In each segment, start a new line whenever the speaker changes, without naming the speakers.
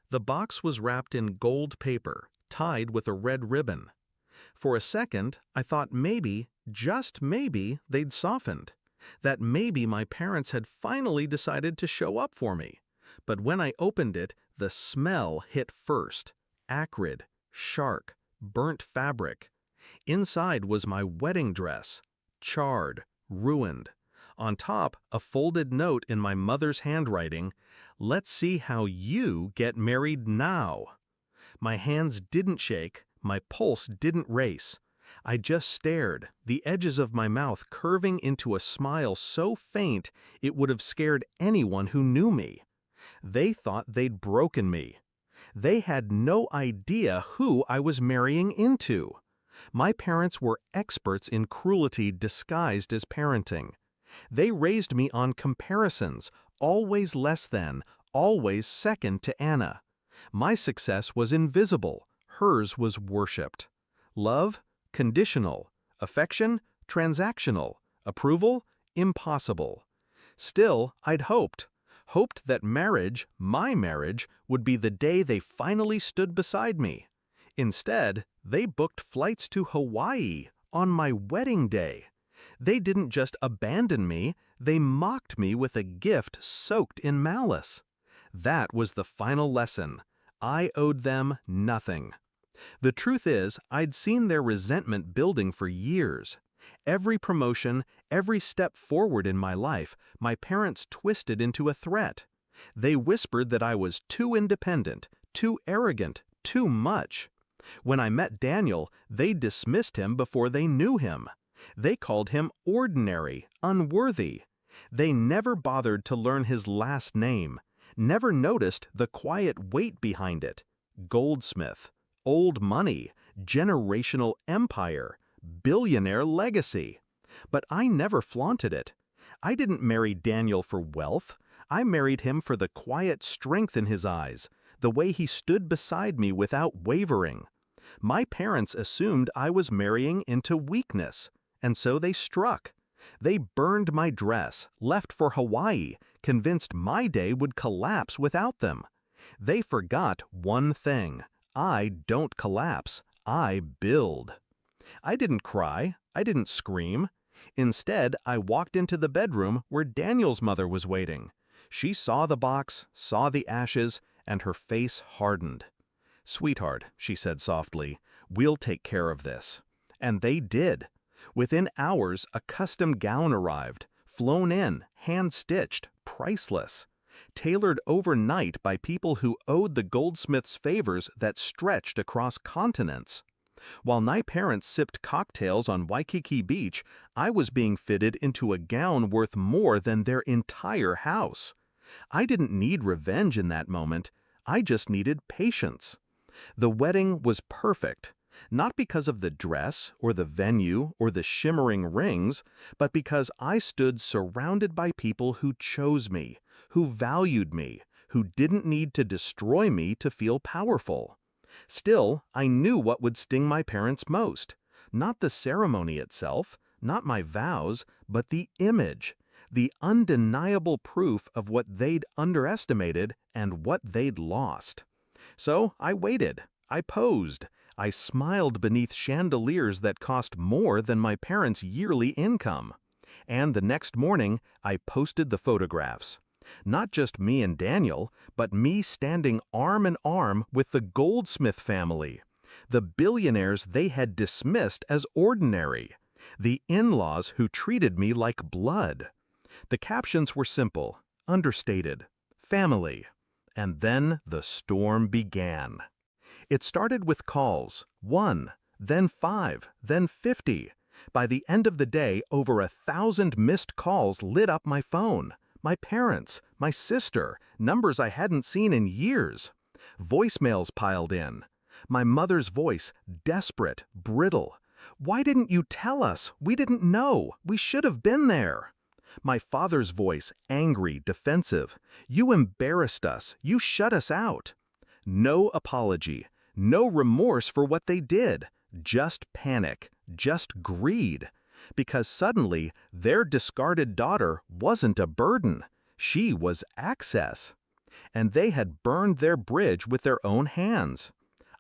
The box was wrapped in gold paper, tied with a red ribbon. For a second, I thought maybe, just maybe, they'd softened. That maybe my parents had finally decided to show up for me. But when I opened it, the smell hit first. Acrid, sharp, burnt fabric. Inside was my wedding dress. Charred, ruined. On top, a folded note in my mother's handwriting, "Let's see how you get married now." My hands didn't shake, my pulse didn't race. I just stared, the edges of my mouth curving into a smile so faint it would have scared anyone who knew me. They thought they'd broken me. They had no idea who I was marrying into. My parents were experts in cruelty disguised as parenting. They raised me on comparisons, always less than, always second to Anna. My success was invisible, hers was worshipped. Love? Conditional. Affection? Transactional. Approval? Impossible. Still, I'd hoped that marriage, my marriage, would be the day they finally stood beside me. Instead, they booked flights to Hawaii on my wedding day. They didn't just abandon me, they mocked me with a gift soaked in malice. That was the final lesson. I owed them nothing. The truth is, I'd seen their resentment building for years. Every promotion, every step forward in my life, my parents twisted into a threat. They whispered that I was too independent, too arrogant, too much. When I met Daniel, they dismissed him before they knew him. They called him ordinary, unworthy. They never bothered to learn his last name, never noticed the quiet weight behind it. Goldsmith, old money, generational empire, billionaire legacy. But I never flaunted it. I didn't marry Daniel for wealth. I married him for the quiet strength in his eyes, the way he stood beside me without wavering. My parents assumed I was marrying into weakness, and so they struck. They burned my dress, left for Hawaii, convinced my day would collapse without them. They forgot one thing. I don't collapse. I build. I didn't cry. I didn't scream. Instead, I walked into the bedroom where Daniel's mother was waiting. She saw the box, saw the ashes, and her face hardened. "Sweetheart," she said softly, "we'll take care of this." And they did. Within hours, a custom gown arrived, flown in, hand-stitched, priceless. Tailored overnight by people who owed the goldsmith's favors that stretched across continents. While my parents sipped cocktails on Waikiki Beach, I was being fitted into a gown worth more than their entire house. I didn't need revenge in that moment. I just needed patience. The wedding was perfect, not because of the dress or the venue or the shimmering rings, but because I stood surrounded by people who chose me, who valued me, who didn't need to destroy me to feel powerful. Still, I knew what would sting my parents most. Not the ceremony itself, not my vows, but the image, the undeniable proof of what they'd underestimated and what they'd lost. So I waited, I posed, I smiled beneath chandeliers that cost more than my parents' yearly income. And the next morning, I posted the photographs. Not just me and Daniel, but me standing arm in arm with the Goldsmith family, the billionaires they had dismissed as ordinary, the in-laws who treated me like blood. The captions were simple, understated, family. And then the storm began. It started with calls, 1, then 5, then 50. By the end of the day, over 1,000 missed calls lit up my phone. My parents, my sister, numbers I hadn't seen in years. Voicemails piled in. My mother's voice, desperate, brittle. "Why didn't you tell us? We didn't know. We should have been there." My father's voice, angry, defensive. "You embarrassed us. You shut us out." No apology, no remorse for what they did, just panic, just greed. Because suddenly, their discarded daughter wasn't a burden. She was access. and they had burned their bridge with their own hands.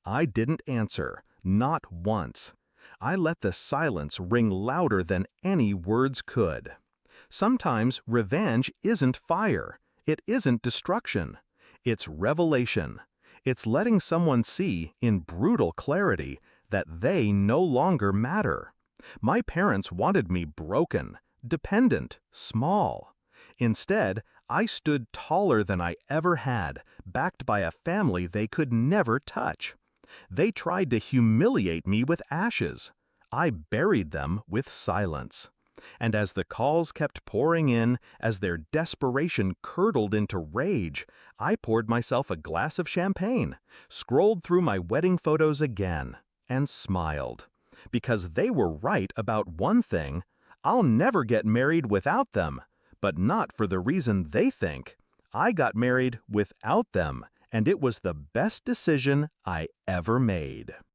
I didn't answer, not once. I let the silence ring louder than any words could. Sometimes revenge isn't fire. It isn't destruction. It's revelation. It's letting someone see, in brutal clarity, that they no longer matter. My parents wanted me broken, dependent, small. Instead, I stood taller than I ever had, backed by a family they could never touch. They tried to humiliate me with ashes. I buried them with silence. And as the calls kept pouring in, as their desperation curdled into rage, I poured myself a glass of champagne, scrolled through my wedding photos again, and smiled. Because they were right about one thing: I'll never get married without them, but not for the reason they think. I got married without them, and it was the best decision I ever made.